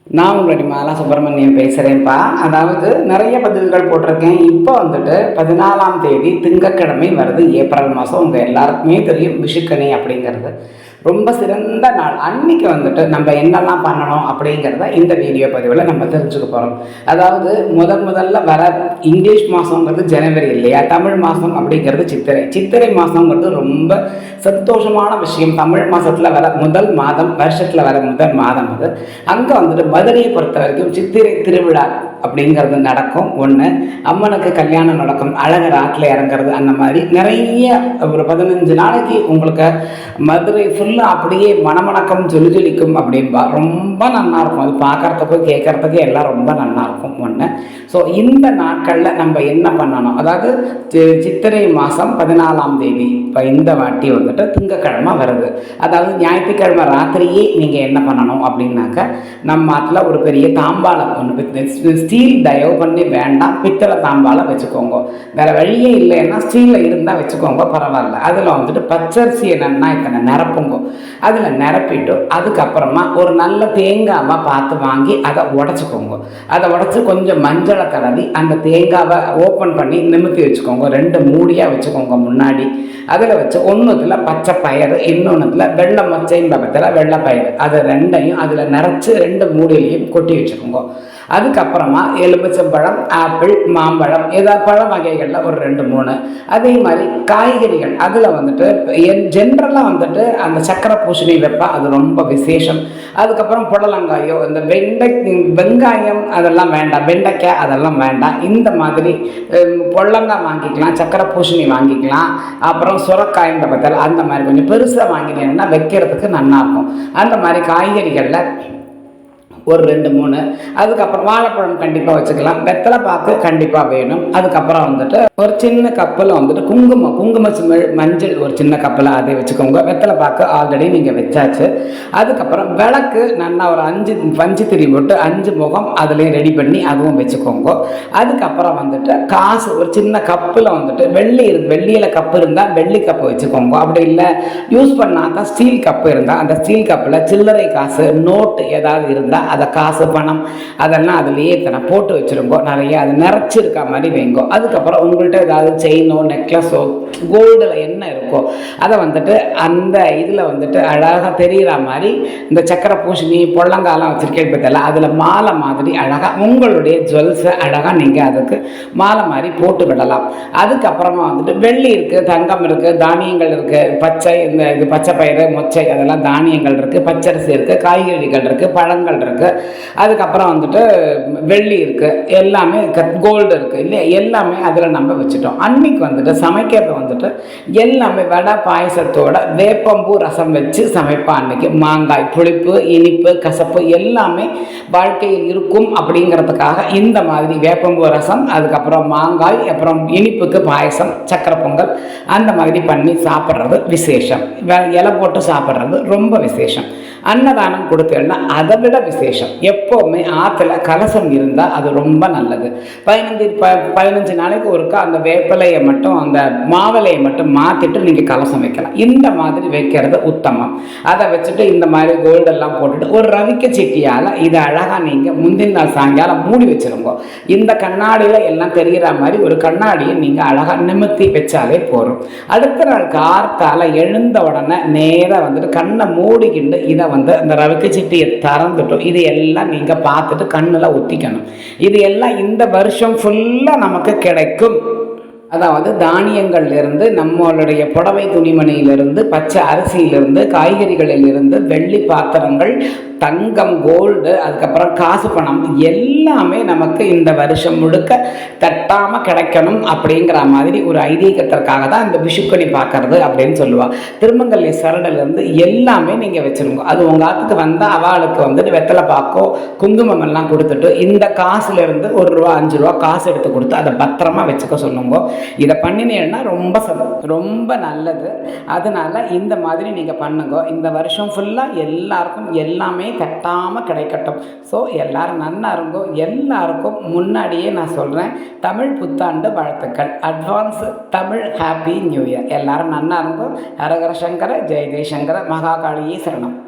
நான் உங்களுடைய மாலா சுப்பிரமணியம் பேசுகிறேன்ப்பா. அதாவது நிறைய பதில்கள் போட்டிருக்கேன். இப்போ வந்துட்டு 14ஆம் தேதி திங்கட்கிழமை வருது, ஏப்ரல் மாதம். உங்கள் எல்லாருக்குமே தெரியும் விஷுக்கனி அப்படிங்கிறது ரொம்ப சிறந்த நாள். அன்னைக்கு வந்துட்டு நம்ம என்னெல்லாம் பண்ணணும் அப்படிங்கிறத இந்த வீடியோ பதிவில் நம்ம தெரிஞ்சுக்க போகிறோம். அதாவது முதல்ல வர இங்கிலீஷ் மாதங்கிறது ஜனவரி இல்லையா, தமிழ் மாதம் அப்படிங்கிறது சித்திரை. சித்திரை மாதங்கிறது ரொம்ப சந்தோஷமான விஷயம். தமிழ் மாதத்தில் வர முதல் மாதம், வருஷத்தில் வர முதல் மாதம் அது. அங்கே வந்துட்டு மதுரையை பொறுத்த வரைக்கும் சித்திரை திருவிழா அப்படிங்கிறது நடக்கும். ஒன்று, அம்மனுக்கு கல்யாணம் நடக்கும், அழகர் ஆற்றில் இறங்குறது, அந்த மாதிரி நிறைய ஒரு 15 நாளைக்கு உங்களுக்கு மதுரை ஃபுல்லாக அப்படியே மணமணக்கம் ஜொலிக்கும் அப்படின்பா. ரொம்ப நல்லாயிருக்கும் அது பார்க்குறதுக்கு கேட்குறதுக்கு எல்லாம் ரொம்ப நல்லாயிருக்கும். ஒன்று. ஸோ இந்த நாட்களில் நம்ம என்ன பண்ணணும், அதாவது சித்திரை மாதம் 14ஆம் தேதி, இப்போ இந்த வாட்டி வந்துட்டு திங்கக்கிழமை வருது. அதாவது ஞாயிற்றுக்கிழமை ராத்திரியே நீங்கள் என்ன பண்ணணும் அப்படின்னாக்க, நம்ம அதில் ஒரு பெரிய தாம்பாளம் ஒன்று, ஸ்டீல் தயவு பண்ணி வேண்டாம், பித்தளை தாம்பாளம் வச்சுக்கோங்க. வேறு வழியே இல்லைன்னா ஸ்டீலில் இருந்தால் வச்சுக்கோங்க, பரவாயில்ல. அதில் வந்துட்டு பச்சரிசி என்னென்னா இத்தனை நிரப்புங்க. அதில் நிரப்பிட்டு அதுக்கப்புறமா ஒரு நல்ல தேங்காவை பார்த்து வாங்கி அதை உடச்சிக்கோங்க. அதை உடச்சி கொஞ்சம் மஞ்சளை தடவி அந்த தேங்காவை ஓப்பன் பண்ணி நிமித்தி வச்சுக்கோங்க. 2 மூடியாக வச்சுக்கோங்க முன்னாடி. அதில் வச்சு ஒன்றுத்தில் பச்சை பயிறு, இன்னொன்றுத்தில் வெள்ளை மொச்சையின் பக்கத்தில் வெள்ளை பயிறு, அது ரெண்டையும் அதில் நிறச்சி 2 மூடியிலையும் கொட்டி வச்சுக்கோங்க. அதுக்கப்புறமா எலுமிச்சம்பழம், ஆப்பிள், மாம்பழம், ஏதாவது பழ வகைகளில் ஒரு 2-3. அதே மாதிரி காய்கறிகள் அதில் வந்துட்டு ஜென்ரலாக வந்துட்டு அந்த சக்கரை பூசணி வைப்பா, அது ரொம்ப விசேஷம். அதுக்கப்புறம் புடலங்காயோ, இந்த வெங்காயம் அதெல்லாம் வேண்டாம், வெண்டைக்காய் அதெல்லாம் வேண்டாம். இந்த மாதிரி புடலங்காய் வாங்கிக்கலாம், சக்கரை பூசணி வாங்கிக்கலாம், அப்புறம் சுரக்காயின் பக்கத்தில் அந்த மாதிரி கொஞ்சம் பெருசாக வாங்கினீங்கன்னா வைக்கிறதுக்கு நல்லாயிருக்கும். அந்த மாதிரி காய்கறிகளில் ஒரு 2-3. அதுக்கப்புறம் வாழைப்பழம் கண்டிப்பாக வச்சுக்கலாம், வெத்தலை பாக்கு கண்டிப்பாக வேணும். அதுக்கப்புறம் வந்துட்டு ஒரு சின்ன கப்பில் வந்துட்டு குங்கும மஞ்சள் ஒரு சின்ன கப்பில் அதை வச்சுக்கோங்க. வெத்தலை பாக்கு ஆல்ரெடி நீங்கள் வச்சாச்சு. அதுக்கப்புறம் விளக்கு நல்லா ஒரு 5 பஞ்சு திரி போட்டு 5 முகம் அதுலேயும் ரெடி பண்ணி அதுவும் வச்சுக்கோங்க. அதுக்கப்புறம் வந்துட்டு காசு ஒரு சின்ன கப்பில் வந்துட்டு வெள்ளியில் கப்பு இருந்தால் வெள்ளி கப்பு வச்சுக்கோங்க. அப்படி இல்லை யூஸ் பண்ணால் தான் ஸ்டீல் கப்பு இருந்தால் அந்த ஸ்டீல் கப்பில் சில்லறை காசு, நோட்டு ஏதாவது இருந்தால் அதை காசு பணம் அதெல்லாம் அதுலேயே போட்டு வச்சுருங்கோ. நிறைய அது நிறச்சிருக்க மாதிரி வைங்கோ. அதுக்கப்புறம் உங்கள்கிட்ட ஏதாவது செயினோ நெக்லஸோ கோல்டில் என்ன இருக்கோ அதை வந்துட்டு அந்த இதில் வந்துட்டு அழகாக தெரிகிற மாதிரி இந்த சக்கரை பூசணி பொள்ளங்காலாம் வச்சுருக்கேன் பார்த்தல, அதில் மாலை மாதிரி அழகாக உங்களுடைய ஜுவல்ஸை அழகாக நீங்கள் அதுக்கு மாலை மாதிரி போட்டு விடலாம். அதுக்கப்புறமா வந்துட்டு வெள்ளி இருக்குது, தங்கம் இருக்குது, தானியங்கள் இருக்குது, பச்சை பயிறு, மொச்சை அதெல்லாம் தானியங்கள் இருக்குது, பச்சரிசி இருக்குது, காய்கறிகள் இருக்குது, பழங்கள் இருக்குது, அதுக்கப்புறம் வந்துட்டு வெள்ளி இருக்குது, எல்லாமே கோல்டு இருக்குது இல்லையா, எல்லாமே அதில் நம்ம வச்சுட்டோம். அன்னைக்கு வந்துட்டு சமைக்கிறது வந்துட்டு எல்லாமே வடை பாயசத்தோட வேப்பம்பூ ரசம் வச்சு சமைப்பா. அன்னைக்கு மாங்காய் புளிப்பு, இனிப்பு, கசப்பு எல்லாமே வாழ்க்கையில் இருக்கும் அப்படிங்கிறதுக்காக இந்த மாதிரி வேப்பம்பூ ரசம், அதுக்கப்புறம் மாங்காய், அப்புறம் இனிப்புக்கு பாயசம், சக்கரை பொங்கல் அந்த மாதிரி பண்ணி சாப்பிட்றது விசேஷம். இலை போட்டு சாப்பிட்றது ரொம்ப விசேஷம். அன்னதானம் கொடுத்தேன்னா அதை விட விசேஷம். எப்போவுமே ஆற்றுல கலசம் இருந்தால் அது ரொம்ப நல்லது. 15 நாளைக்கு ஒருக்கா அந்த வேப்பிலையை மட்டும், அந்த மாவிலையை மட்டும் மாற்றிட்டு நீங்கள் கலசம் வைக்கலாம். இந்த மாதிரி வைக்கிறது உத்தமம். அதை வச்சுட்டு இந்த மாதிரி கோல்டெல்லாம் போட்டுட்டு ஒரு ரவிக்க சிட்டியால் இதை அழகாக நீங்கள் முந்தின நாள் சாயங்காலம் மூடி வச்சுருங்க. இந்த கண்ணாடியில் எல்லாம் தெரிகிற மாதிரி ஒரு கண்ணாடியை நீங்கள் அழகாக நிமித்தி வச்சாலே போதும். அடுத்த நாள் கார்த்தால் எழுந்த உடனே நேராக வந்துட்டு கண்ணை மூடிக்கிண்டு இதை வந்து அந்த ரவிக்க சிட்டியை திறந்துட்டோம். இது எல்லாம் நீங்கள் பார்த்துட்டு கண்ணில் ஒத்திக்கணும். இது எல்லாம் இந்த வருஷம் ஃபுல்லாக நமக்கு கிடைக்கும். அதாவது தானியங்கள்லேருந்து, நம்மளுடைய புடவை துணிமணியிலிருந்து, பச்சை அரிசியிலிருந்து, காய்கறிகளிலிருந்து, வெள்ளி பாத்திரங்கள், தங்கம், கோல்டு, அதுக்கப்புறம் காசு பணம் எல்லாமே நமக்கு இந்த வருஷம் முழுக்க தட்டாமல் கிடைக்கணும் அப்படிங்கிற மாதிரி ஒரு ஐதீகத்திற்காக தான் இந்த விஷுக்கணி பார்க்கறது அப்படின்னு சொல்லுவாள். திருமங்கல்ய சரடிலிருந்து எல்லாமே நீங்கள் வச்சுருங்க. அது உங்கள் ஆத்துக்கு வந்தால் அவளுக்கு வந்துட்டு வெத்தலை பாக்கோ குங்குமம் எல்லாம் கொடுத்துட்டு இந்த காசுலேருந்து ₹1 ₹5 காசு எடுத்து கொடுத்து அதை பத்திரமா வச்சுக்க சொல்லுங்க. இதை பண்ணினீங்கன்னா ரொம்ப நல்லது. அதனால இந்த மாதிரி நீங்கள் பண்ணுங்க. இந்த வருஷம் ஃபுல்லாக எல்லாருக்கும் எல்லாமே தட்டாமல் கிடைக்கட்டும். ஸோ எல்லாரும் நல்லா இருங்கோ. எல்லாருக்கும் முன்னாடியே நான் சொல்கிறேன், தமிழ் புத்தாண்டு வாழ்த்துக்கள், advance Tamil happy new year. எல்லாரும் நல்லா இருங்கோ. ஹரஹர சங்கர, ஜெய ஜெயசங்கர, மகாகாளியே சரணம்.